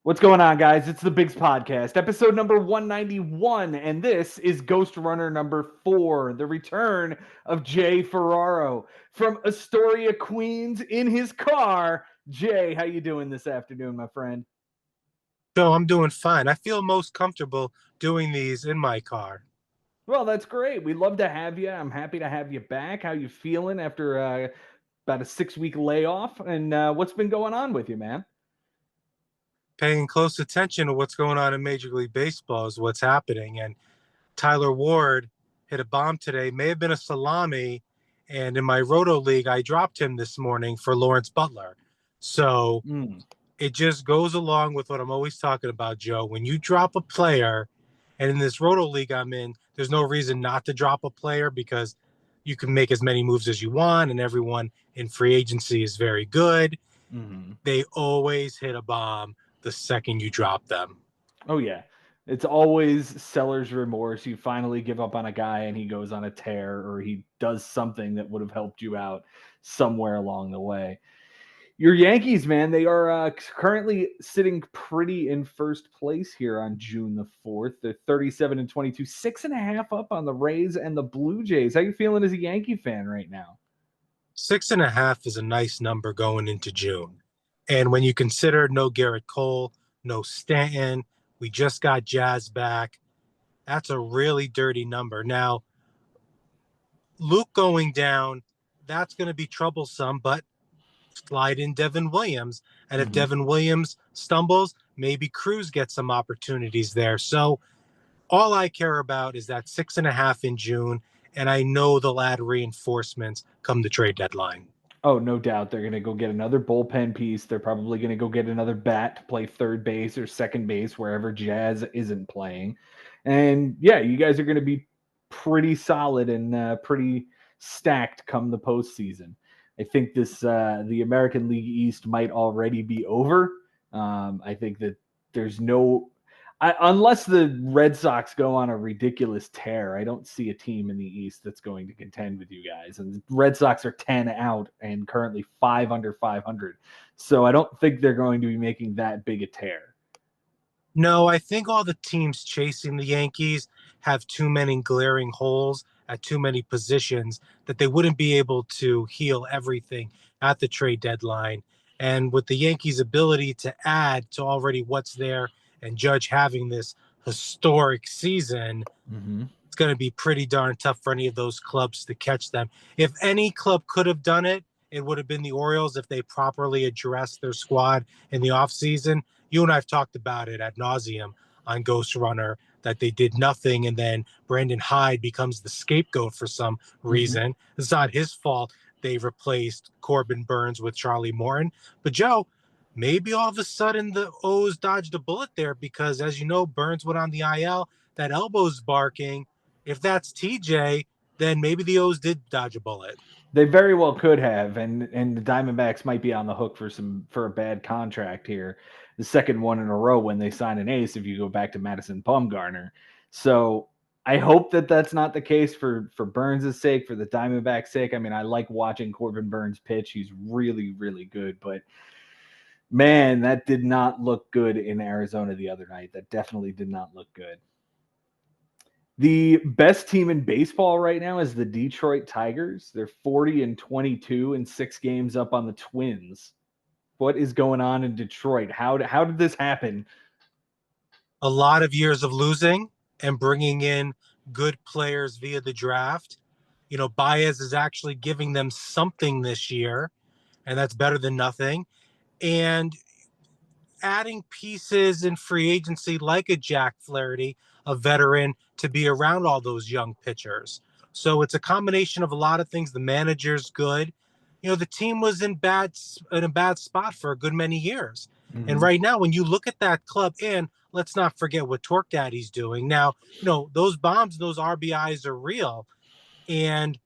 What's going on, guys? It's the Bigs Podcast, episode number 191, and this is Ghost Runner number 4, the return of Jay Ferraro from Astoria, Queens, in his car. Jay, how you doing this afternoon, my friend? So I'm doing fine. I feel most comfortable doing these in my car. Well, that's great. We'd love to have you. I'm happy to have you back. How you feeling after about a 6-week layoff? And what's been going on with you, man? Paying close attention to what's going on in Major League Baseball is what's happening. And Tyler Ward hit a bomb today, may have been a salami. And in my Roto League, I dropped him this morning for Lawrence Butler. So Mm. it just goes along with what I'm always talking about, Joe. When you drop a player, and in this Roto League I'm in, there's no reason not to drop a player because you can make as many moves as you want, and everyone in free agency is very good. Hmm. They always hit a bomb the second you drop them. Oh yeah. It's always seller's remorse. You finally give up on a guy and he goes on a tear or he does something that would have helped you out somewhere along the way. Your Yankees, man, they are currently sitting pretty in first place here on June the 4th. They're 37 and 22, 6.5 up on the Rays and the Blue Jays. How you feeling as a Yankee fan right now? 6.5 is a nice number going into June. And when you consider no Garrett Cole, no Stanton, we just got Jazz back, that's a really dirty number. Now, Luke going down, that's going to be troublesome, but slide in Devin Williams. And if Hmm. Devin Williams stumbles, maybe Cruz gets some opportunities there. So all I care about is that 6.5 in June. And I know they'll add reinforcements come the trade deadline. Oh, no doubt. They're going to go get another bullpen piece. They're probably going to go get another bat to play third base or second base wherever Jazz isn't playing. And yeah, you guys are going to be pretty solid and pretty stacked come the postseason. I think the American League East might already be over. I think that there's no unless the Red Sox go on a ridiculous tear, I don't see a team in the East that's going to contend with you guys. And the Red Sox are 10 out and currently 5 under 500. So I don't think they're going to be making that big a tear. No, I think all the teams chasing the Yankees have too many glaring holes at too many positions that they wouldn't be able to heal everything at the trade deadline. And with the Yankees' ability to add to already what's there and Judge having this historic season, Mm-hmm. it's going to be pretty darn tough for any of those clubs to catch them. If any club could have done it, it would have been the Orioles if they properly addressed their squad in the offseason. You and I have talked about it ad nauseum on Ghost Runner that they did nothing, and then Brandon Hyde becomes the scapegoat for some Mm-hmm. reason. It's not his fault they replaced Corbin Burns with Charlie Morton. But Joe, maybe all of a sudden the O's dodged a bullet there because, as you know, Burns went on the IL. That elbow's barking. If that's TJ, then maybe the O's did dodge a bullet. They very well could have, and the Diamondbacks might be on the hook for a bad contract here, the second one in a row when they sign an ace. If you go back to Madison Bumgarner, so I hope that that's not the case for Burns' sake, for the Diamondbacks' sake. I mean, I like watching Corbin Burns pitch; he's really really good. But man, that did not look good in Arizona the other night. That definitely did not look good. The best team in baseball right now is the Detroit Tigers. They're 40 and 22 and 6 games up on the Twins. What is going on in Detroit? How did this happen? A lot of years of losing and bringing in good players via the draft. You know, Baez is actually giving them something this year, and that's better than nothing. And adding pieces in free agency like a Jack Flaherty, a veteran, to be around all those young pitchers. So it's a combination of a lot of things. The manager's good. You know, the team was in a bad spot for a good many years. And Mm-hmm. right now, when you look at that club, and let's not forget what Torque Daddy's doing. Now, you know, those bombs, those RBIs are real. And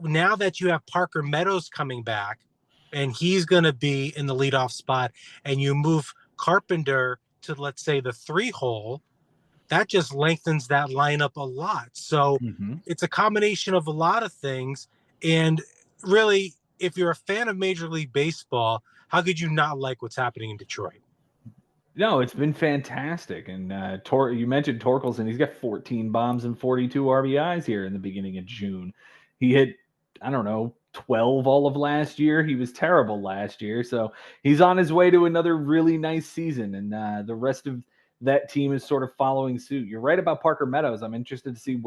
now that you have Parker Meadows coming back and he's going to be in the leadoff spot, and you move Carpenter to, let's say, the 3 hole, that just lengthens that lineup a lot. So Mm-hmm. it's a combination of a lot of things. And really, if you're a fan of Major League Baseball, how could you not like what's happening in Detroit? No, it's been fantastic. And you mentioned Torkelson. He's got 14 bombs and 42 RBIs here in the beginning of June. He hit, I don't know, 12 all of last year. He was terrible last year. So he's on his way to another really nice season. And the rest of that team is sort of following suit. You're right about Parker Meadows. I'm interested to see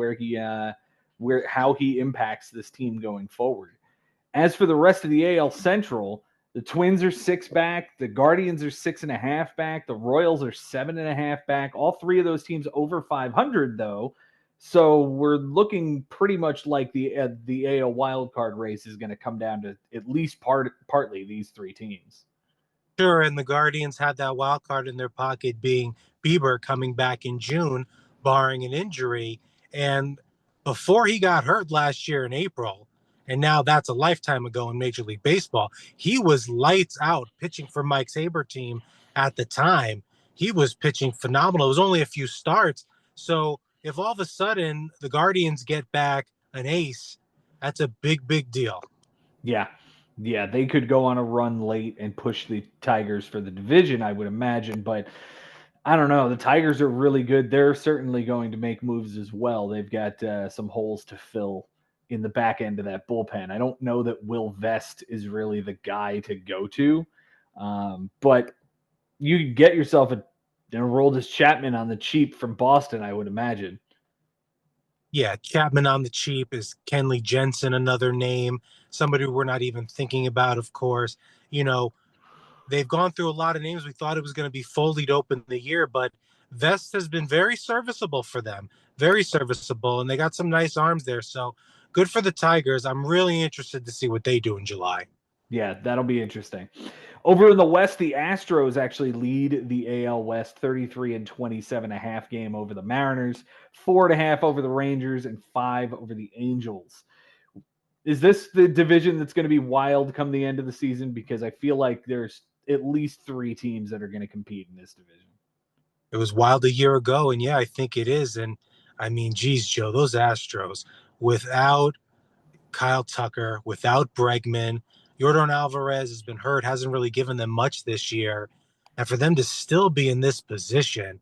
how he impacts this team going forward. As for the rest of the AL Central, the Twins are 6 back. The Guardians are 6.5 back. The Royals are 7.5 back. All three of those teams over 500, though. So we're looking pretty much like the AL wildcard race is going to come down to at least partly these three teams. Sure, and the Guardians had that wild card in their pocket being Bieber coming back in June, barring an injury. And before he got hurt last year in April, and now that's a lifetime ago in Major League Baseball, he was lights out pitching for Mike Saber team at the time. He was pitching phenomenal. It was only a few starts. So if all of a sudden the Guardians get back an ace, that's a big, big deal. Yeah. Yeah, they could go on a run late and push the Tigers for the division, I would imagine. But I don't know. The Tigers are really good. They're certainly going to make moves as well. They've got some holes to fill in the back end of that bullpen. I don't know that Will Vest is really the guy to go to, but you get yourself an Aroldis Chapman on the cheap from Boston, I would imagine. Yeah, Chapman on the cheap. Is Kenley Jensen another name? Somebody we're not even thinking about, of course. You know, they've gone through a lot of names. We thought it was going to be Foley to open the year, but Vest has been very serviceable for them, very serviceable, and they got some nice arms there. So good for the Tigers. I'm really interested to see what they do in July. Yeah, that'll be interesting. Over in the West, the Astros actually lead the AL West 33 and 27.5 game over the Mariners, 4.5 over the Rangers, and 5 over the Angels. Is this the division that's going to be wild come the end of the season? Because I feel like there's at least 3 teams that are going to compete in this division. It was wild a year ago, and yeah, I think it is. And I mean, geez, Joe, those Astros without Kyle Tucker, without Bregman. Yordan Alvarez has been hurt, hasn't really given them much this year. And for them to still be in this position,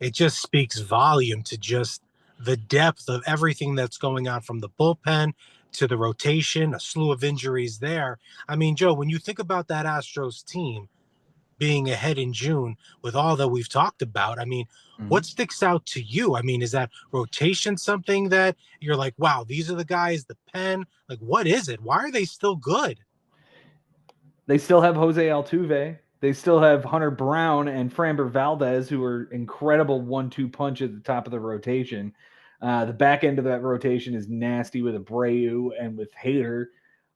it just speaks volume to just the depth of everything that's going on from the bullpen to the rotation, a slew of injuries there. I mean, Joe, when you think about that Astros team being ahead in June with all that we've talked about, I mean, what Mm-hmm. sticks out to you? I mean, is that rotation something that you're like, wow, these are the guys, the pen? Like, what is it? Why are they still good? They still have Jose Altuve. They still have Hunter Brown and Framber Valdez, who are incredible 1-2 punch at the top of the rotation. The back end of that rotation is nasty with Abreu and with Hader.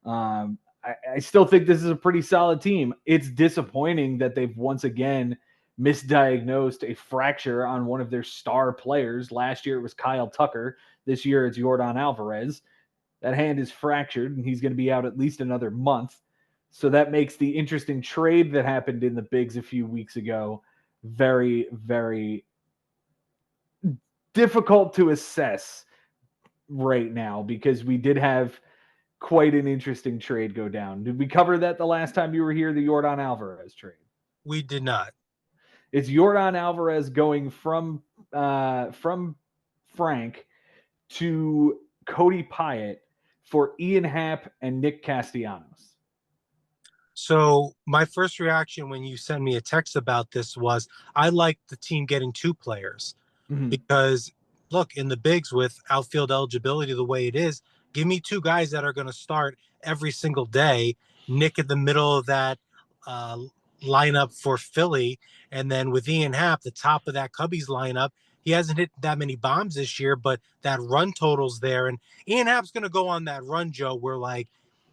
I still think this is a pretty solid team. It's disappointing that they've once again misdiagnosed a fracture on one of their star players. Last year it was Kyle Tucker. This year it's Yordan Alvarez. That hand is fractured, and he's going to be out at least another month. So that makes the interesting trade that happened in the Bigs a few weeks ago very, very difficult to assess right now because we did have quite an interesting trade go down. Did we cover that the last time you were here, the Yordan Alvarez trade? We did not. It's Yordan Alvarez going from Frank to Cody Pyatt for Ian Happ and Nick Castellanos. So my first reaction when you sent me a text about this was I like the team getting two players Mm-hmm. because look, in the bigs with outfield eligibility the way it is, give me two guys that are going to start every single day. Nick in the middle of that uh, lineup for Philly, and then with Ian Happ, the top of that Cubbies lineup. He hasn't hit that many bombs this year, but that run total's there, and Ian Happ's going to go on that run, Joe. Where like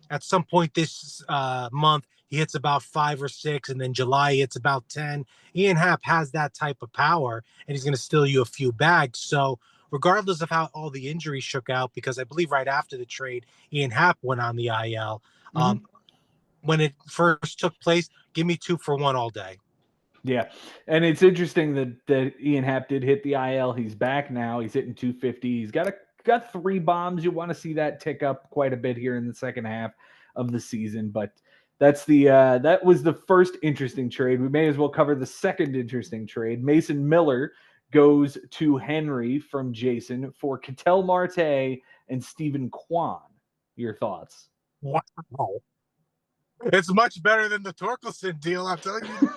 at some point this month he hits about 5 or 6, and then July he hits about 10. Ian Happ has that type of power, and he's going to steal you a few bags. So regardless of how all the injuries shook out, because I believe right after the trade, Ian Happ went on the IL. Mm-hmm. When it first took place, give me 2-for-1 all day. Yeah, and it's interesting that Ian Happ did hit the IL. He's back now. He's hitting 250. Got 3 bombs. You want to see that tick up quite a bit here in the second half of the season, but That was the first interesting trade. We may as well cover the second interesting trade. Mason Miller goes to Henry from Jason for Ketel Marte and Stephen Kwan. Your thoughts? Wow. It's much better than the Torkelson deal, I'm telling you.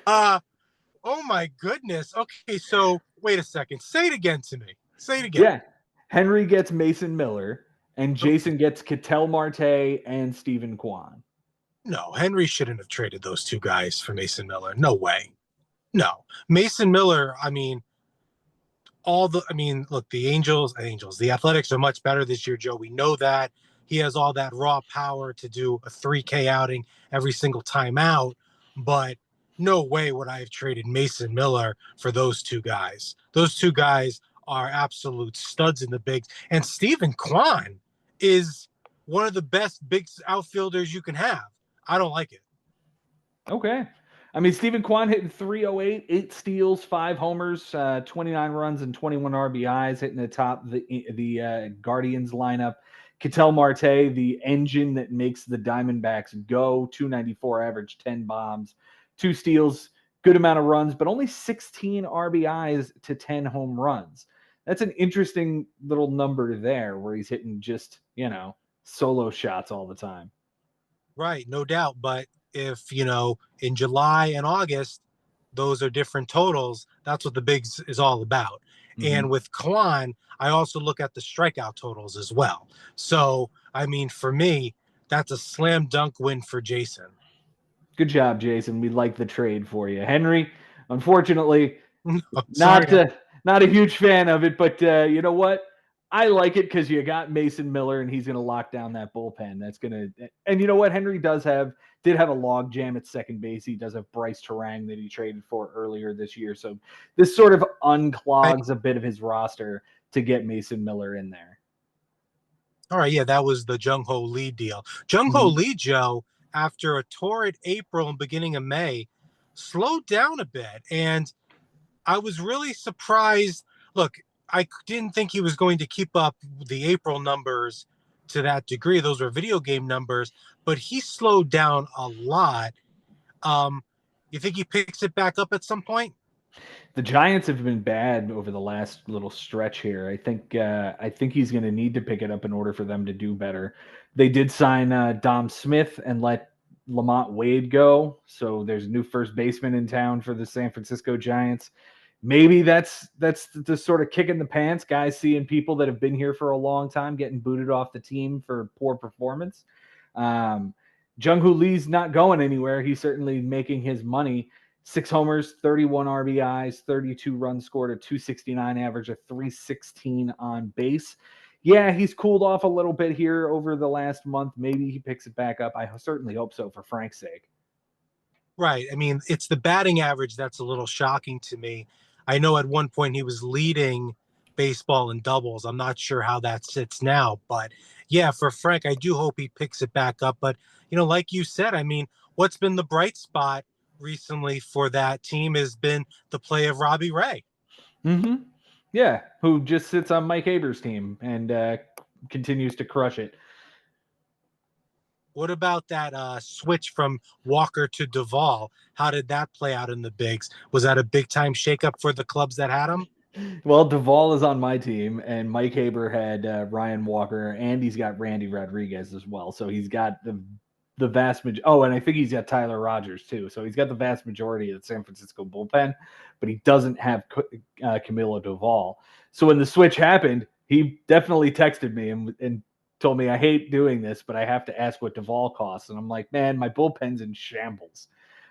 Oh my goodness. Okay, so wait a second. Say it again to me. Say it again. Yeah. Henry gets Mason Miller, and Jason gets Ketel Marte and Stephen Kwan. No, Henry shouldn't have traded those two guys for Mason Miller. No way. No. Mason Miller, I mean, look, the Athletics are much better this year, Joe. We know that. He has all that raw power to do a 3K outing every single time out, but no way would I have traded Mason Miller for those two guys. Those two guys are absolute studs in the bigs. And Stephen Kwan is one of the best big outfielders you can have. I don't like it. Okay. I mean, Stephen Kwan hitting 308, 8 steals, 5 homers, 29 runs, and 21 RBIs, hitting the top of the Guardians lineup. Ketel Marte, the engine that makes the Diamondbacks go, 294 average, 10 bombs, 2 steals, good amount of runs, but only 16 RBIs to 10 home runs. That's an interesting little number there where he's hitting just, solo shots all the time. Right, no doubt. But if, in July and August, those are different totals, that's what the bigs is all about. Mm-hmm. And with Kwan, I also look at the strikeout totals as well. So, I mean, for me, that's a slam dunk win for Jason. Good job, Jason. We like the trade for you. Henry, unfortunately, Sorry. not a huge fan of it, but you know what? I like it because you got Mason Miller, and he's going to lock down that bullpen. That's going to, and you know what? Henry did have a log jam at second base. He does have Bryce Terang that he traded for earlier this year. So this sort of unclogs a bit of his roster to get Mason Miller in there. All right, yeah, that was the Jung Ho Lee deal. Jung Ho Lee, Joe, after a torrid April and beginning of May, slowed down a bit, and I was really surprised. Look, I didn't think he was going to keep up the April numbers to that degree. Those were video game numbers, but he slowed down a lot. You think he picks it back up at some point? The Giants have been bad over the last little stretch here. I think he's going to need to pick it up in order for them to do better. They did sign Dom Smith and let Lamont Wade go, so there's a new first baseman in town for the San Francisco Giants. Maybe that's the sort of kick in the pants, guys seeing people that have been here for a long time getting booted off the team for poor performance. Jung-Hoo Lee's not going anywhere. He's certainly making his money. 6 homers, 31 RBIs, 32 runs scored, a 269 average, a 316 on base. Yeah, he's cooled off a little bit here over the last month. Maybe he picks it back up. I certainly hope so for Frank's sake. Right. I mean, it's the batting average that's a little shocking to me. I know at one point he was leading baseball in doubles. I'm not sure how that sits now, but yeah, for Frank, I do hope he picks it back up. But, like you said, I mean, what's been the bright spot recently for that team has been the play of Robbie Ray. Mm-hmm. Yeah, who just sits on Mike Haber's team and continues to crush it. What about that switch from Walker to Duvall? How did that play out in the bigs? Was that a big-time shakeup for the clubs that had him? Well, Duvall is on my team, and Mike Haber had Ryan Walker, and he's got Randy Rodriguez as well. So he's got the vast majority. Oh, and I think he's got Tyler Rogers too. So he's got the vast majority of the San Francisco bullpen, but he doesn't have Camilo Duvall. So when the switch happened, he definitely texted me and told me, I hate doing this, but I have to ask what Duvall costs. And I'm like, man, my bullpen's in shambles.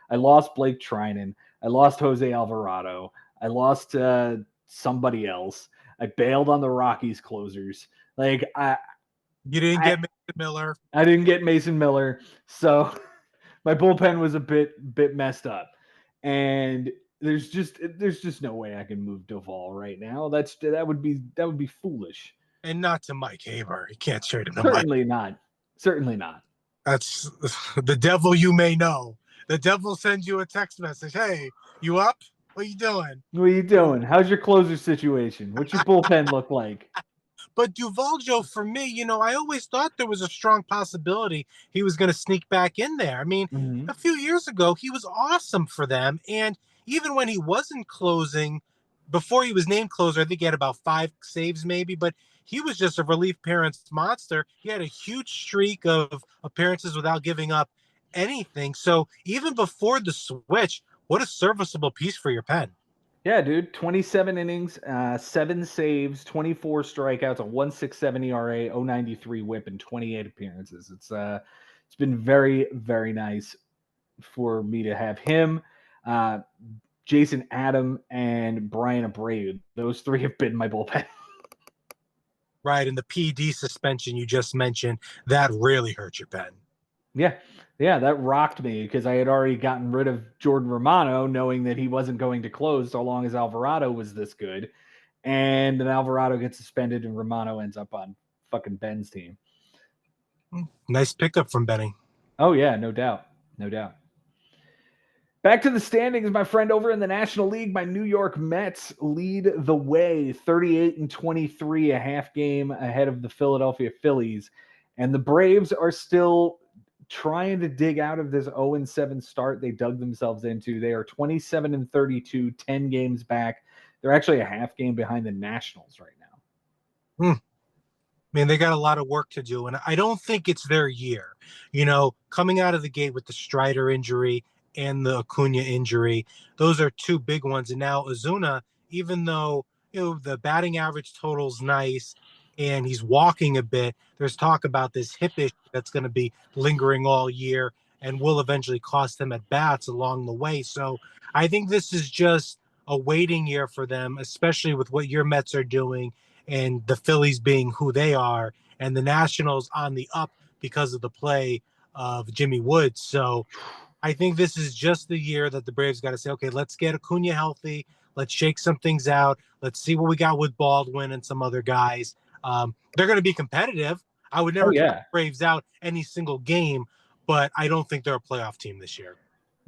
I lost Blake Trinan. I lost Jose Alvarado. I lost somebody else. I bailed on the Rockies closers. You didn't get Mason Miller. I didn't get Mason Miller. So my bullpen was a bit messed up. And there's just no way I can move Duvall right now. That would be foolish. And not to Mike Haber. You can't trade him to Certainly not. Certainly not. That's the devil you may know. The devil sends you a text message. Hey, you up? What are you doing? What are you doing? How's your closer situation? What's your bullpen look like? But Duvaljo, for me, I always thought there was a strong possibility he was going to sneak back in there. I mean, Hmm. a few years ago, he was awesome for them. And even when he wasn't closing, before he was named closer, I think he had about 5 saves maybe, but he was just a relief appearance monster. He had a huge streak of appearances without giving up anything. So even before the switch, what a serviceable piece for your pen. Yeah, dude. 27 innings, 7 saves, 24 strikeouts, a 1.67 ERA, 0.93 WHIP, and 28 appearances. It's been very, very nice for me to have him. Uh, Jason Adam and Brian Abreu. Those three have been my bullpen. Right. And the PD suspension you just mentioned, that really hurt your pen. Yeah. Yeah, that rocked me because I had already gotten rid of Jordan Romano, knowing that he wasn't going to close so long as Alvarado was this good. And then Alvarado gets suspended and Romano ends up on fucking Ben's team. Nice pickup from Benny. Oh, yeah, no doubt. No doubt. Back to the standings, my friend. Over in the National League, my New York Mets lead the way 38-23, a half game ahead of the Philadelphia Phillies. And the Braves are still trying to dig out of this 0-7 start they dug themselves into. They are 27-32, 10 games back. They're actually a half game behind the Nationals right now. I mean, they got a lot of work to do, and I don't think it's their year. Coming out of the gate with the Strider injury and the Acuna injury, those are two big ones. And now Ozuna, even though the batting average total's nice and he's walking a bit, there's talk about this hip issue that's going to be lingering all year and will eventually cost them at bats along the way. So I think this is just a waiting year for them, especially with what your Mets are doing and the Phillies being who they are, and the Nationals on the up because of the play of Jimmy Woods. So I think this is just the year that the Braves got to say, okay, let's get Acuna healthy. Let's shake some things out. Let's see what we got with Baldwin and some other guys. They're going to be competitive. I would Oh, never count yeah. the Braves out any single game, but I don't think they're a playoff team this year.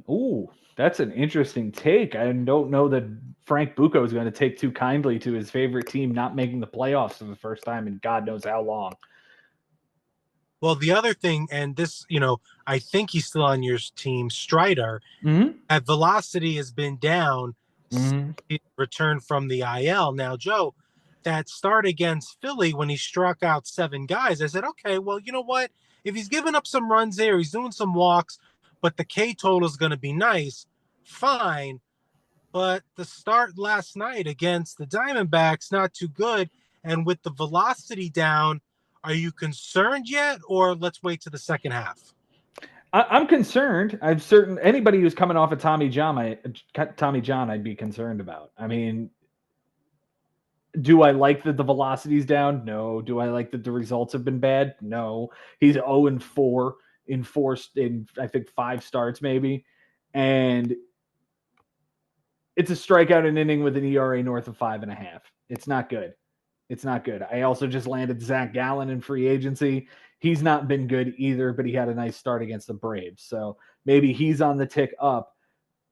Ooh, that's an interesting take. I don't know that Frank Bucco is going to take too kindly to his favorite team not making the playoffs for the first time in God knows how long. Well, the other thing, and this, I think he's still on your team, Strider, Mm-hmm. at velocity has been down since Mm-hmm. he returned from the IL. Now, Joe, that start against Philly when he struck out 7 guys, I said, okay, well, you know what? If he's giving up some runs there, he's doing some walks, but the K total is going to be nice, fine. But the start last night against the Diamondbacks, not too good. And with the velocity down, are you concerned yet, or let's wait to the second half? I'm concerned. I'm certain anybody who's coming off of Tommy John, I'd be concerned about. I mean, do I like that the velocity's down? No. Do I like that the results have been bad? No. He's 0-4 in I think 5 starts maybe, and it's a strikeout an inning with an ERA north of 5.5. It's not good. It's not good. I also just landed Zach Gallen in free agency. He's not been good either, but he had a nice start against the Braves. So maybe he's on the tick up.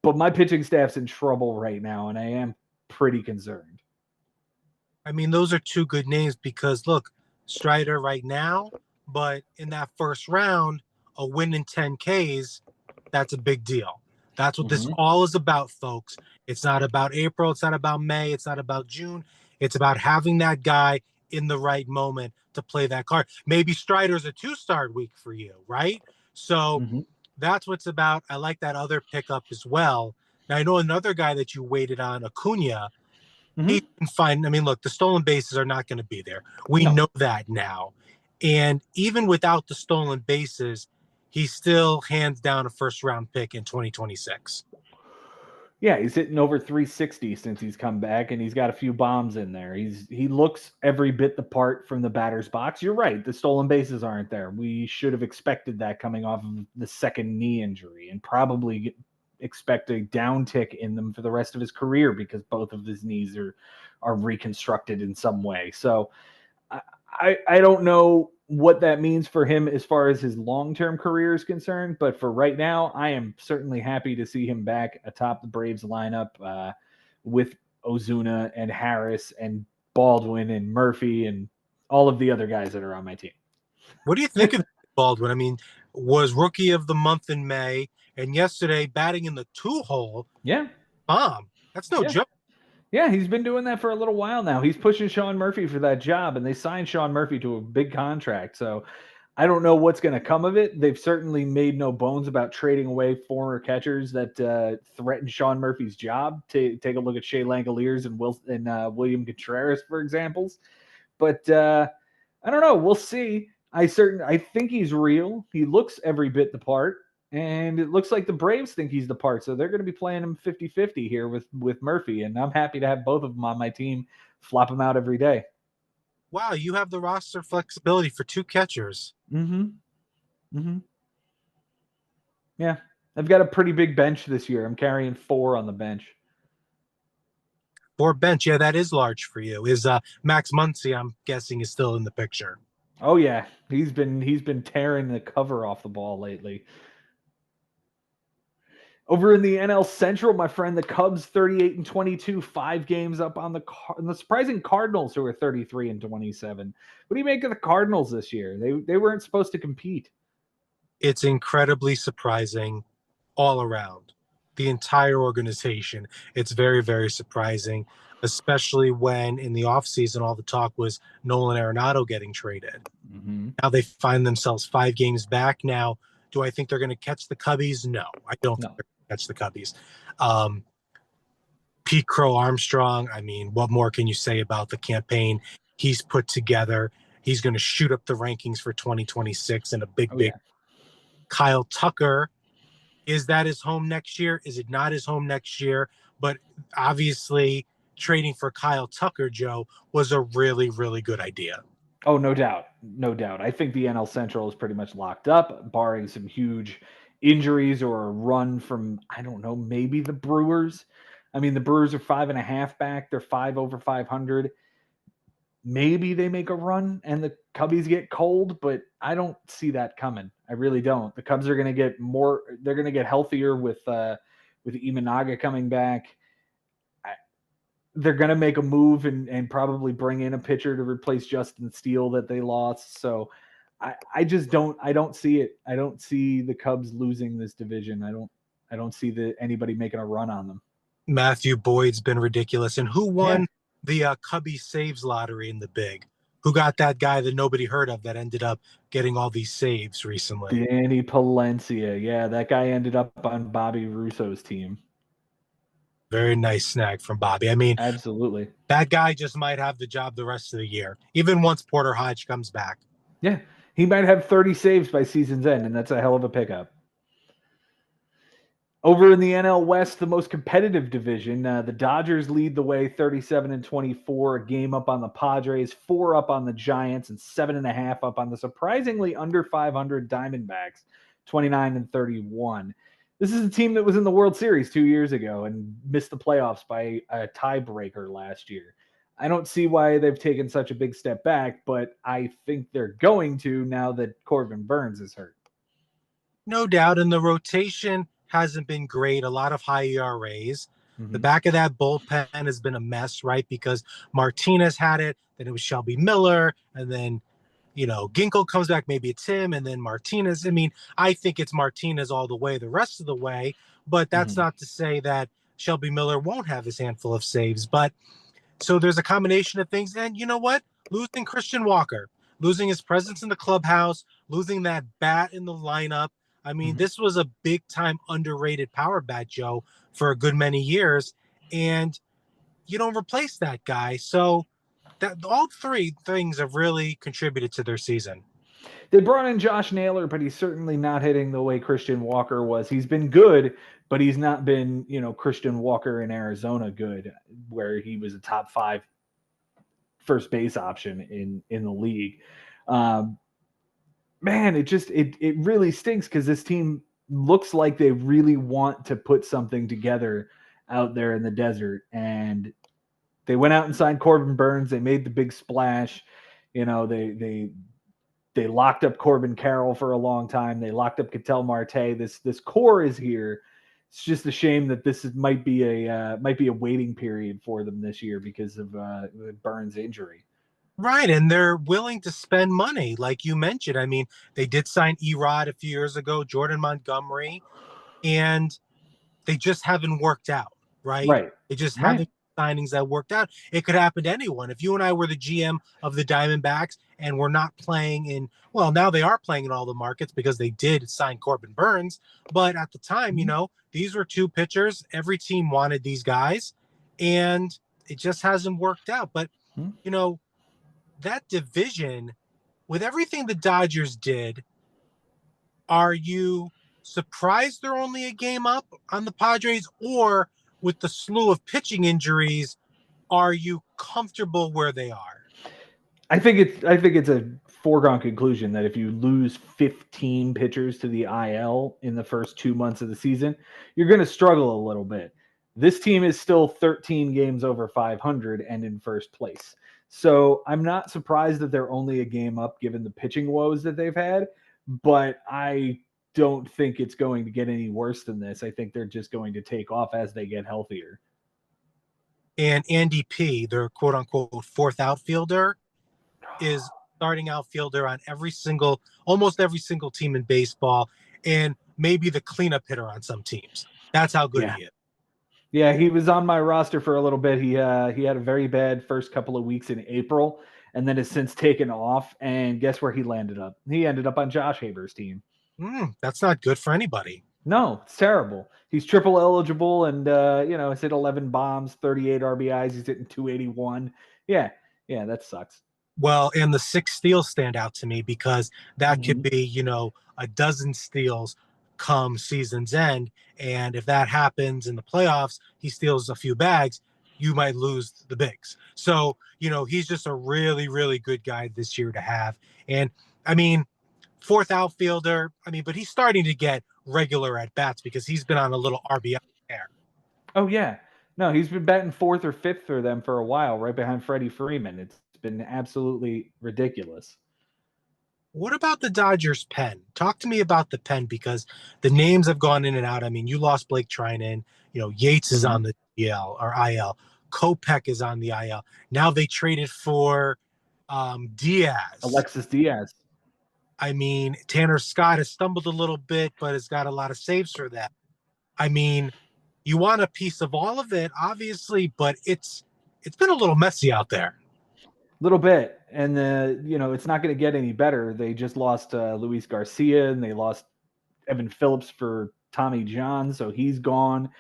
But my pitching staff's in trouble right now, and I am pretty concerned. I mean, those are two good names because look, Strider right now, but in that first round, a win in 10 Ks, that's a big deal. That's what this Mm-hmm. all is about, folks. It's not about April, it's not about May, it's not about June. It's about having that guy in the right moment to play that card. Maybe Strider's a 2-star week for you, right? So Mm-hmm. that's what's about. I like that other pickup as well. Now I know another guy that you waited on, Acuna. He Mm-hmm. can find. I mean, look, the stolen bases are not going to be there. We No. know that now. And even without the stolen bases, he's still hands down a first round pick in 2026. Yeah, he's hitting over 360 since he's come back, and he's got a few bombs in there. He looks every bit the part from the batter's box. You're right, the stolen bases aren't there. We should have expected that coming off of the second knee injury, and probably expect a downtick in them for the rest of his career because both of his knees are reconstructed in some way. So I don't know what that means for him as far as his long-term career is concerned, but for right now, I am certainly happy to see him back atop the Braves lineup with Ozuna and Harris and Baldwin and Murphy and all of the other guys that are on my team. What do you think of Baldwin? I mean, was rookie of the month in May, and yesterday batting in the 2-hole. Yeah. Bomb. That's no Yeah. joke. Yeah, he's been doing that for a little while now. He's pushing Sean Murphy for that job, and they signed Sean Murphy to a big contract. So I don't know what's going to come of it. They've certainly made no bones about trading away former catchers that threaten Sean Murphy's job. Take a look at Shea Langoliers and William Contreras, for examples. But I don't know. We'll see. I think he's real. He looks every bit the part. And it looks like the Braves think he's the part. So they're going to be playing him 50-50 here with Murphy. And I'm happy to have both of them on my team, flop them out every day. Wow, you have the roster flexibility for 2 catchers. Mm-hmm. Mm-hmm. Yeah. I've got a pretty big bench this year. I'm carrying 4 on the bench. 4 bench, yeah, that is large for you. Is Max Muncy, I'm guessing, is still in the picture. Oh yeah. He's been tearing the cover off the ball lately. Over in the NL Central, my friend, the Cubs 38-22, 5 games up on the surprising Cardinals, who are 33-27. What do you make of the Cardinals this year? They weren't supposed to compete. It's incredibly surprising all around. The entire organization. It's very, very surprising, especially when in the offseason all the talk was Nolan Arenado getting traded. Mm-hmm. Now they find themselves 5 games back. Now, do I think they're going to catch the Cubbies? No, I don't think they're going to catch the Cubbies. Pete Crow Armstrong, I mean, what more can you say about the campaign he's put together? He's going to shoot up the rankings for 2026 in a big. Yeah. Kyle Tucker, is that his home next year? Is it not his home next year? But obviously, trading for Kyle Tucker, Joe, was a really, really good idea. Oh, no doubt. No doubt. I think the NL Central is pretty much locked up, barring some huge injuries or a run from, I don't know, maybe the Brewers. I mean, the Brewers are 5.5 back. They're 5 over 500. Maybe they make a run and the Cubbies get cold, but I don't see that coming. I really don't. The Cubs are going to get more. They're going to get healthier with Imanaga coming back. They're going to make a move and probably bring in a pitcher to replace Justin Steele that they lost. So I just don't see it. I don't see the Cubs losing this division. I don't see anybody making a run on them. Matthew Boyd's been ridiculous. And who won the Cubby saves lottery in the big? Who got that guy that nobody heard of that ended up getting all these saves recently? Danny Palencia. Yeah, that guy ended up on Bobby Russo's team. Very nice snag from Bobby. I mean, absolutely. That guy just might have the job the rest of the year, even once Porter Hodge comes back. Yeah, he might have 30 saves by season's end, and that's a hell of a pickup. Over in the NL West, the most competitive division, the Dodgers lead the way 37-24, a game up on the Padres, 4 up on the Giants, and 7.5 up on the surprisingly under 500 Diamondbacks, 29-31. This is a team that was in the World Series 2 years ago and missed the playoffs by a tiebreaker last year. I don't see why they've taken such a big step back, but I think they're going to now that Corbin Burns is hurt. No doubt, and the rotation hasn't been great. A lot of high ERAs. The back of that bullpen has been a mess, right? Because Martinez had it, then it was Shelby Miller, and then, Ginkel comes back, maybe it's him, and then Martinez. I mean, I think it's Martinez all the way, the rest of the way, but that's not to say that Shelby Miller won't have his handful of saves. But so there's a combination of things. And you know what? Losing Christian Walker, losing his presence in the clubhouse, losing that bat in the lineup. I mean, this was a big time underrated power bat, Joe, for a good many years. And you don't replace that guy. So that all 3 things have really contributed to their season. They brought in Josh Naylor, but he's certainly not hitting the way Christian Walker was. He's been good, but he's not been, Christian Walker in Arizona good, where he was a top 5 first base option in the league. Man, it really stinks because this team looks like they really want to put something together out there in the desert. And they went out and signed Corbin Burns. They made the big splash. They locked up Corbin Carroll for a long time. They locked up Ketel Marte. This core is here. It's just a shame that might be a waiting period for them this year because of Burns' injury. Right, and they're willing to spend money, like you mentioned. I mean, they did sign Erod a few years ago, Jordan Montgomery, and they just haven't worked out, right? Right. They just Right. haven't signings that worked out. It could happen to anyone. If you and I were the GM of the Diamondbacks and we're not playing in, well, now they are playing in all the markets because they did sign Corbin Burns. But at the time, Mhm. these were two pitchers. Every team wanted these guys, and it just hasn't worked out. But, Mhm. you know, that division, with everything the Dodgers did, are you surprised they're only a game up on the Padres, or with the slew of pitching injuries, are you comfortable where they are? I think it's a foregone conclusion that if you lose 15 pitchers to the IL in the first 2 months of the season, you're going to struggle a little bit. This team is still 13 games over 500 and in first place. So I'm not surprised that they're only a game up given the pitching woes that they've had, but I don't think it's going to get any worse than this. I think they're just going to take off as they get healthier. And Andy P, their quote unquote fourth outfielder, is starting outfielder on almost every single team in baseball, and maybe the cleanup hitter on some teams. That's how good Yeah. he is. Yeah, he was on my roster for a little bit. He had a very bad first couple of weeks in April, and then has since taken off. And guess where he landed up? He ended up on Josh Haber's team. That's not good for anybody. No, it's terrible. He's triple eligible, and he's hit 11 bombs, 38 RBIs. He's hitting 281. Yeah, yeah, that sucks. Well, and the six steals stand out to me because that could Mhm. be, a dozen steals come season's end. And if that happens in the playoffs, he steals a few bags, you might lose the bigs. So, he's just a really, really good guy this year to have. And I mean, fourth outfielder, but he's starting to get regular at bats because he's been on a little RBI tear. Oh yeah, no, he's been batting fourth or fifth for them for a while, right behind Freddie Freeman. It's been absolutely ridiculous. What about the Dodgers pen? Talk to me about the pen because the names have gone in and out. I mean, you lost Blake Trinan. Yates is Mhm. on the DL or IL. Kopech is on the IL. Now they traded for Diaz. Alexis Diaz. I mean, Tanner Scott has stumbled a little bit, but has got a lot of saves for that. I mean, you want a piece of all of it, obviously, but it's been a little messy out there. Little bit, and it's not going to get any better. They just lost Luis Garcia, and they lost Evan Phillips for Tommy John, so he's gone.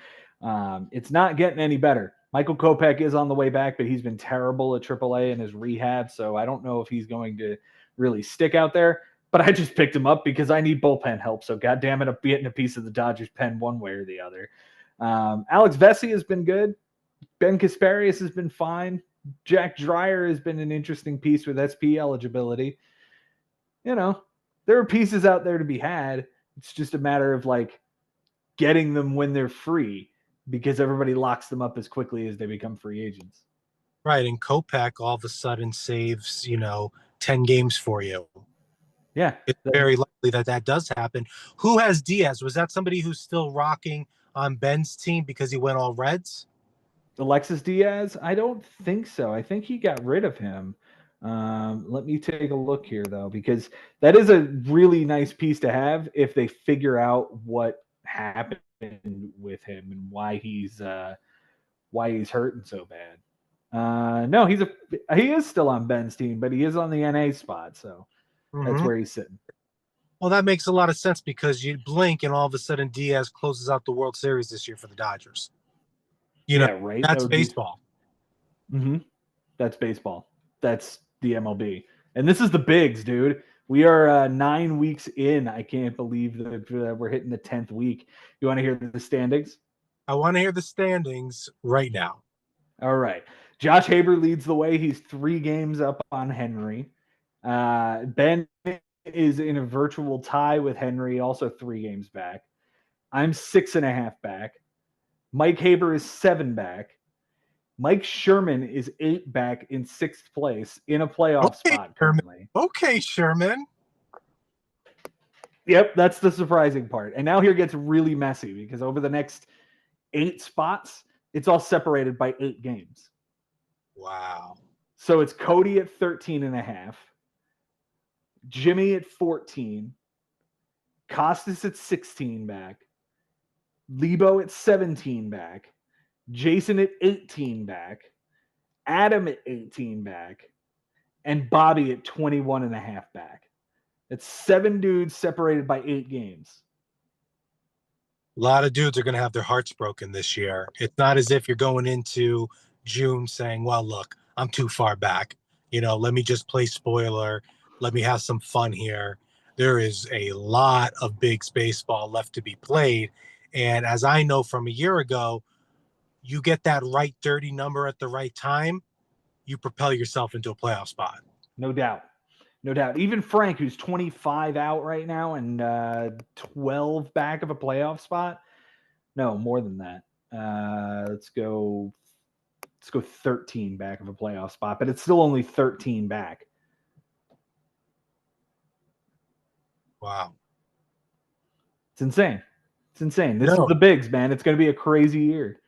It's not getting any better. Michael Kopech is on the way back, but he's been terrible at AAA in his rehab, so I don't know if he's going to really stick out there. But I just picked him up because I need bullpen help. So God damn it, I'm getting a piece of the Dodgers pen one way or the other. Alex Vesey has been good. Ben Kasparius has been fine. Jack Dreyer has been an interesting piece with SP eligibility. You know, there are pieces out there to be had. It's just a matter of like getting them when they're free because everybody locks them up as quickly as they become free agents. Right. And Kopech all of a sudden saves, 10 games for you. Yeah. It's very likely that that does happen. Who has Diaz? Was that somebody who's still rocking on Ben's team because he went all Reds? Alexis Diaz? I don't think so. I think he got rid of him. Let me take a look here, though, because that is a really nice piece to have if they figure out what happened with him and why he's hurting so bad. No, he is still on Ben's team, but he is on the NA spot, so that's Mm-hmm. where he's sitting. Well, that makes a lot of sense because you blink and all of a sudden Diaz closes out the World Series this year for the Dodgers. You know, Yeah, right. That that's would be. baseball. Mm-hmm. That's baseball. That's the MLB, and this is the bigs, dude. We are 9 weeks in. I can't believe that we're hitting the 10th week. You want to hear the standings? I want to hear the standings right now. All right. Josh Haber leads the way. He's 3 games up on Henry. Ben is in a virtual tie with Henry, also 3 games back. I'm 6.5 back. Mike Haber is 7 back. Mike Sherman is 8 back in 6th place in a playoff Okay, spot Sherman. currently. Okay, Sherman. Yep, that's the surprising part. And now here gets really messy because over the next 8 spots, it's all separated by 8 games. Wow. So it's Cody at 13 and a half, Jimmy at 14, Costas at 16 back, Lebo at 17 back, Jason at 18 back, Adam at 18 back, and Bobby at 21 and a half back. It's 7 dudes separated by 8 games. A lot of dudes are going to have their hearts broken this year. It's not as if you're going into June saying, well, look, I'm too far back. Let me just play spoiler. Let me have some fun here. There is a lot of big baseball left to be played. And as I know from a year ago, you get that right dirty number at the right time, you propel yourself into a playoff spot. No doubt. No doubt. Even Frank, who's 25 out right now and 12 back of a playoff spot. No, more than that. Let's go 13 back of a playoff spot, but it's still only 13 back. Wow. It's insane. It's insane. This is the bigs, man. It's going to be a crazy year.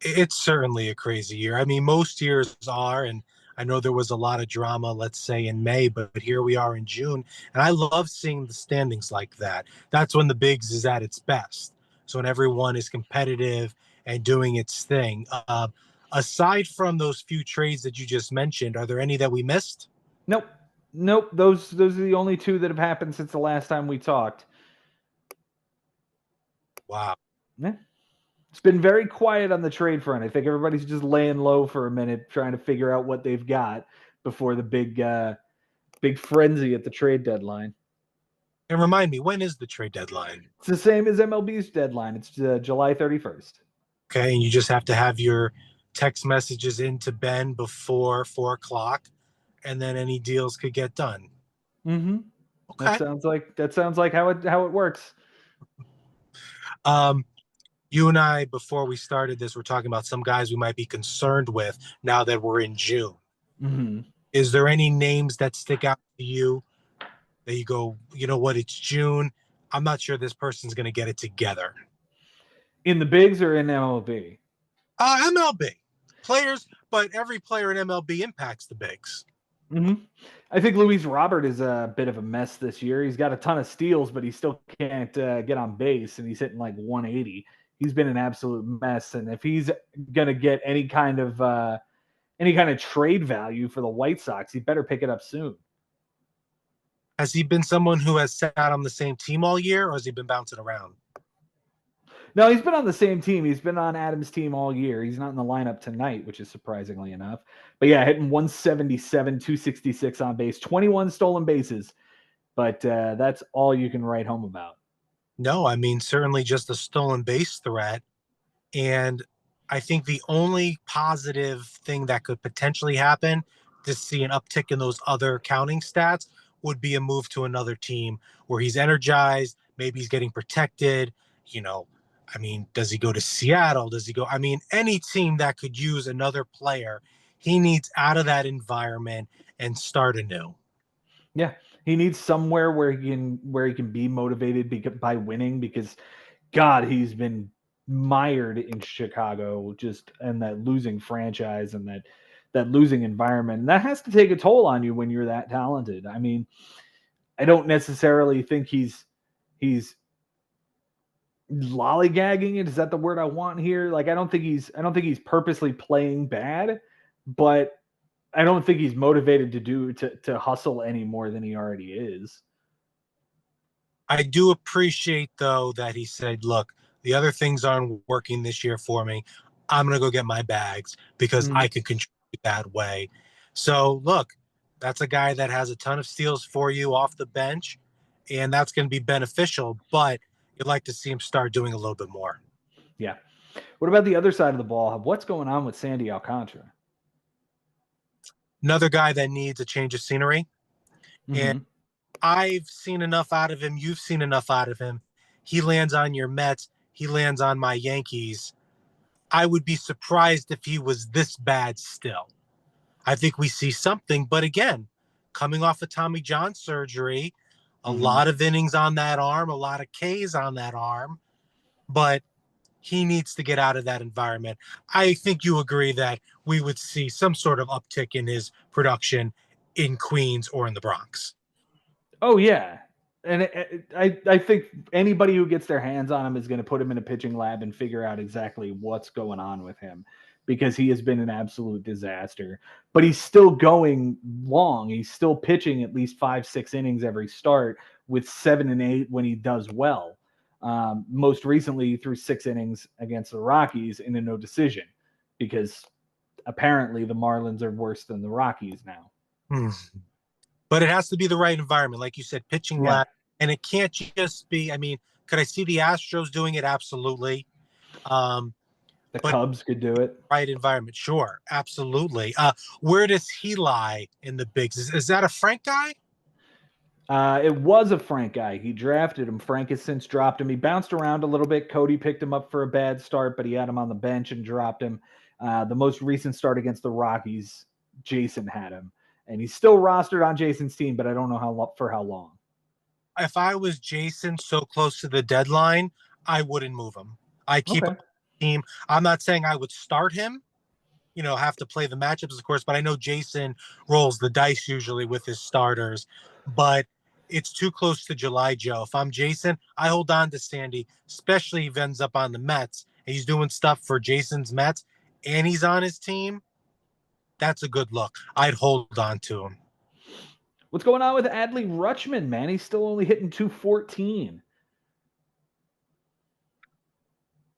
It's certainly a crazy year. I mean, most years are, and I know there was a lot of drama, let's say in May, but here we are in June, and I love seeing the standings like that. That's when the bigs is at its best. So when everyone is competitive and doing its thing. Aside from those few trades that you just mentioned, are there any that we missed? Nope. Those are the only 2 that have happened since the last time we talked. Wow. Yeah. It's been very quiet on the trade front. I think everybody's just laying low for a minute, trying to figure out what they've got before the big frenzy at the trade deadline. And remind me, when is the trade deadline? It's the same as MLB's deadline. It's July 31st. Okay, and you just have to have your text messages into Ben before 4 o'clock, and then any deals could get done. Mm-hmm. Okay. That sounds like how it works. You and I, before we started this, we're talking about some guys we might be concerned with now that we're in June. Mm-hmm. Is there any names that stick out to you that you go, you know what, it's June, I'm not sure this person's going to get it together? In the bigs or in MLB? MLB players, but every player in MLB impacts the bigs. Mm-hmm. I think Luis Robert is a bit of a mess this year. He's got a ton of steals, but he still can't get on base, and he's hitting like 180. He's been an absolute mess, and if he's going to get any kind of trade value for the White Sox, he better pick it up soon. Has he been someone who has sat on the same team all year, or has he been bouncing around? No, he's been on the same team. He's been on Adam's team all year. He's not in the lineup tonight, which is surprisingly enough. But yeah, hitting 177, 266 on base, 21 stolen bases. But that's all you can write home about. No, I mean, certainly just a stolen base threat. And I think the only positive thing that could potentially happen to see an uptick in those other counting stats would be a move to another team where he's energized, maybe he's getting protected. I mean, does he go to Seattle? Does he go? I mean, any team that could use another player, he needs out of that environment and start anew. Yeah, he needs somewhere where he can be motivated by winning, because God, he's been mired in Chicago, just and that losing franchise and that losing environment. And that has to take a toll on you when you're that talented. I mean, I don't necessarily think he's lollygagging it. Is that the word I want here? Like, I don't think he's purposely playing bad, but I don't think he's motivated to hustle any more than he already is. I do appreciate, though, that he said, look, the other things aren't working this year for me. I'm going to go get my bags because I can contribute that way. So, look, that's a guy that has a ton of steals for you off the bench, and that's going to be beneficial, but you'd like to see him start doing a little bit more. Yeah. What about the other side of the ball? What's going on with Sandy Alcantara? Another guy that needs a change of scenery. Mm-hmm. And I've seen enough out of him. You've seen enough out of him. He lands on your Mets. He lands on my Yankees. I would be surprised if he was this bad still. I think we see something, but again, coming off of Tommy John surgery, a lot of innings on that arm, a lot of Ks on that arm, but he needs to get out of that environment. I think you agree that we would see some sort of uptick in his production in Queens or in the Bronx. Oh yeah, and I think anybody who gets their hands on him is going to put him in a pitching lab and figure out exactly what's going on with him, because he has been an absolute disaster. But he's still going long. He's still pitching at least 5-6 innings every start, with 7 and 8 when he does well. Most recently, he threw 6 innings against the Rockies in a no decision, because apparently the Marlins are worse than the Rockies now. But it has to be the right environment, like you said, pitching Yeah. lab, and it can't just be. I mean, could I see the Astros doing it? Absolutely. The But Cubs could do it. right environment, sure, absolutely. Where does he lie in the bigs? Is that a Frank guy? It was a Frank guy. He drafted him. Frank has since dropped him. He bounced around a little bit. Cody picked him up for a bad start, but he had him on the bench and dropped him. The most recent start against the Rockies, Jason had him, and he's still rostered on Jason's team, but I don't know how long. If I was Jason so close to the deadline, I wouldn't move him. I keep Okay. a team. I'm not saying I would start him. Have to play the matchups, of course, but I know Jason rolls the dice usually with his starters. But it's too close to July, Joe. If I'm Jason, I hold on to Sandy, especially if he ends up on the Mets and he's doing stuff for Jason's Mets and he's on his team. That's a good look. I'd hold on to him. What's going on with Adley Rutschman, man? He's still only hitting 214.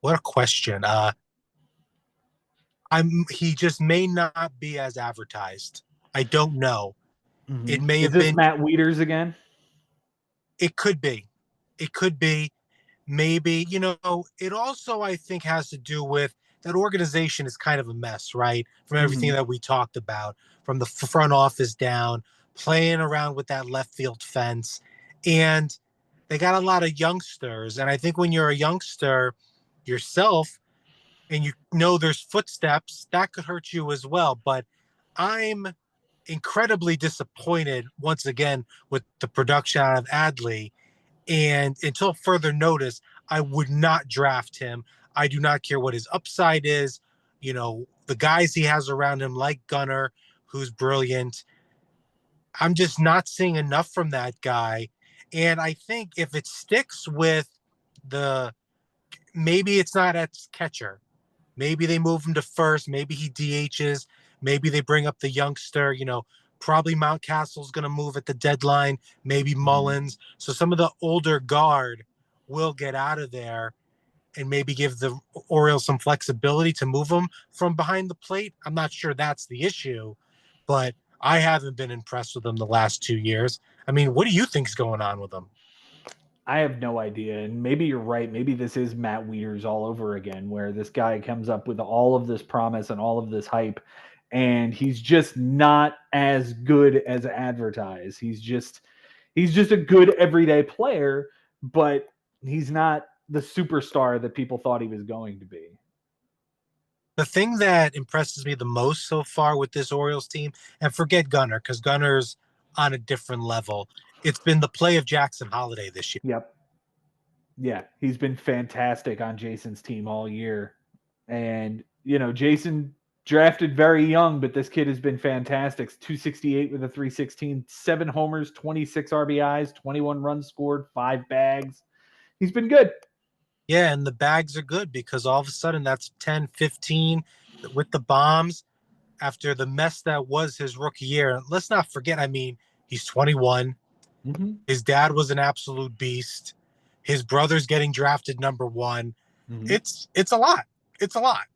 What a question. He just may not be as advertised. I don't know. Mm-hmm. It may Is have this been. Matt Wieters again? It could be. It could be. Maybe. It also, I think, has to do with that organization is kind of a mess, right? From everything Mm-hmm. that we talked about, from the front office down, playing around with that left field fence. And they got a lot of youngsters. And I think when you're a youngster yourself, and there's footsteps, that could hurt you as well. But I'm incredibly disappointed once again with the production out of Adley. And until further notice, I would not draft him. I do not care what his upside is. The guys he has around him, like Gunnar, who's brilliant. I'm just not seeing enough from that guy. And I think if it sticks with maybe it's not at catcher. Maybe they move him to first. Maybe he DHs. Maybe they bring up the youngster. Probably Mountcastle's going to move at the deadline. Maybe Mullins. So some of the older guard will get out of there and maybe give the Orioles some flexibility to move them from behind the plate. I'm not sure that's the issue, but I haven't been impressed with them the last 2 years. I mean, what do you think's going on with them? I have no idea. And maybe you're right. Maybe this is Matt Wieters all over again, where this guy comes up with all of this promise and all of this hype, and he's just not as good as advertised. He's just a good everyday player, but he's not the superstar that people thought he was going to be. The thing that impresses me the most so far with this Orioles team, and forget Gunnar, because Gunnar's on a different level, it's been the play of Jackson Holiday this year. Yep. Yeah, he's been fantastic on Jason's team all year. And, Jason drafted very young, but this kid has been fantastic. 268 with a 316, 7 homers, 26 RBIs, 21 runs scored, 5 bags. He's been good. Yeah, and the bags are good because all of a sudden that's 10, 15 with the bombs after the mess that was his rookie year. Let's not forget, I mean, he's 21. Mm-hmm. His dad was an absolute beast. His brother's getting drafted number 1. Mm-hmm. It's a lot. It's a lot.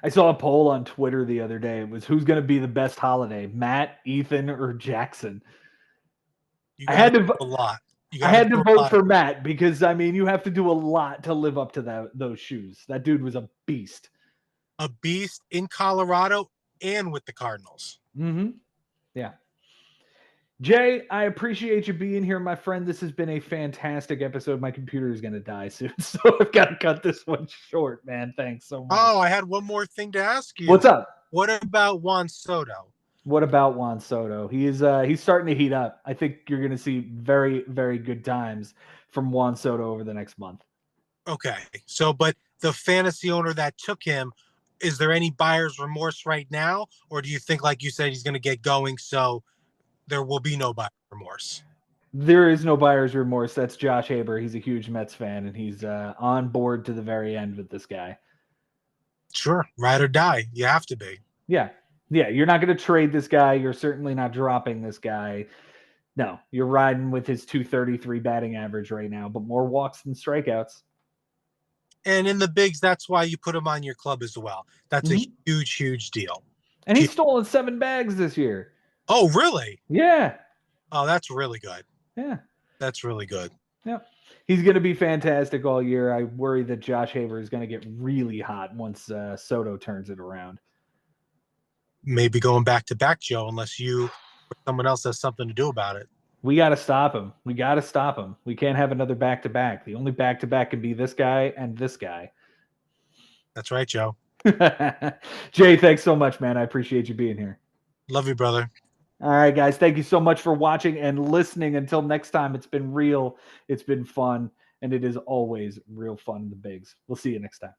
I saw a poll on Twitter the other day. It was who's going to be the best Holiday, Matt, Ethan, or Jackson? You I got to had do to a lot. I had to vote for Matt because you have to do a lot to live up to those shoes. That dude was a beast. A beast in Colorado and with the Cardinals. Mm-hmm. Yeah. Jay, I appreciate you being here, my friend. This has been a fantastic episode. My computer is going to die soon, so I've got to cut this one short, man. Thanks so much. Oh, I had one more thing to ask you. What's up? What about Juan Soto? What about Juan Soto? He's starting to heat up. I think you're going to see very, very good times from Juan Soto over the next month. Okay. So, but the fantasy owner that took him, is there any buyer's remorse right now? Or do you think, like you said, he's going to get going, so there will be no buyer's remorse? There is no buyer's remorse. That's Josh Haber. He's a huge Mets fan, and he's on board to the very end with this guy. Sure. Ride or die. You have to be. Yeah. Yeah. You're not going to trade this guy. You're certainly not dropping this guy. No, you're riding with his 233 batting average right now, but more walks than strikeouts. And in the bigs, that's why you put him on your club as well. That's a huge, huge deal. And he's stolen 7 bags this year. Oh, really? Yeah. Oh, that's really good. Yeah. That's really good. Yeah. He's going to be fantastic all year. I worry that Josh Haber is going to get really hot once Soto turns it around. Maybe going back to back, Joe, unless you or someone else has something to do about it. We got to stop him. We got to stop him. We can't have another back-to-back. The only back-to-back can be this guy and this guy. That's right, Joe. Jay, thanks so much, man. I appreciate you being here. Love you, brother. All right, guys. Thank you so much for watching and listening. Until next time, it's been real. It's been fun. And it is always real fun in the bigs. We'll see you next time.